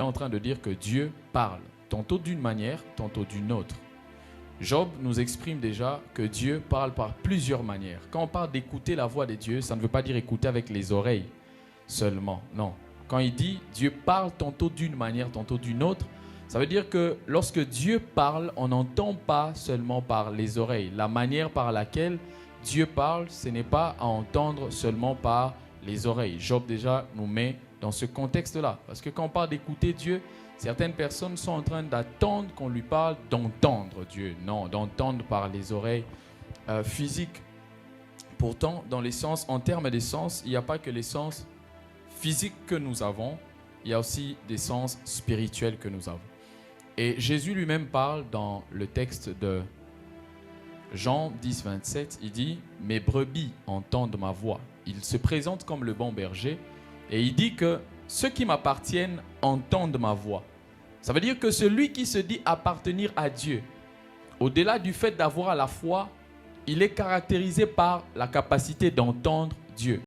est en train de dire que Dieu parle, tantôt d'une manière, tantôt d'une autre. Job nous exprime déjà que Dieu parle par plusieurs manières. Quand on parle d'écouter la voix de Dieu, ça ne veut pas dire écouter avec les oreilles seulement, non. Quand il dit Dieu parle tantôt d'une manière, tantôt d'une autre, ça veut dire que lorsque Dieu parle, on n'entend pas seulement par les oreilles. La manière par laquelle Dieu parle, ce n'est pas à entendre seulement par les oreilles. Job déjà nous met dans ce contexte-là. Parce que quand on parle d'écouter Dieu, certaines personnes sont en train d'attendre qu'on lui parle d'entendre Dieu. Non, d'entendre par les oreilles physiques. Pourtant, dans les sens, en termes des sens, il n'y a pas que les sens physiques que nous avons, il y a aussi des sens spirituels que nous avons. Et Jésus lui-même parle dans le texte de Jean 10, 27, il dit « Mes brebis entendent ma voix ». Il se présente comme le bon berger et il dit que ceux qui m'appartiennent entendent ma voix. Ça veut dire que celui qui se dit appartenir à Dieu, au-delà du fait d'avoir la foi, il est caractérisé par la capacité d'entendre Dieu.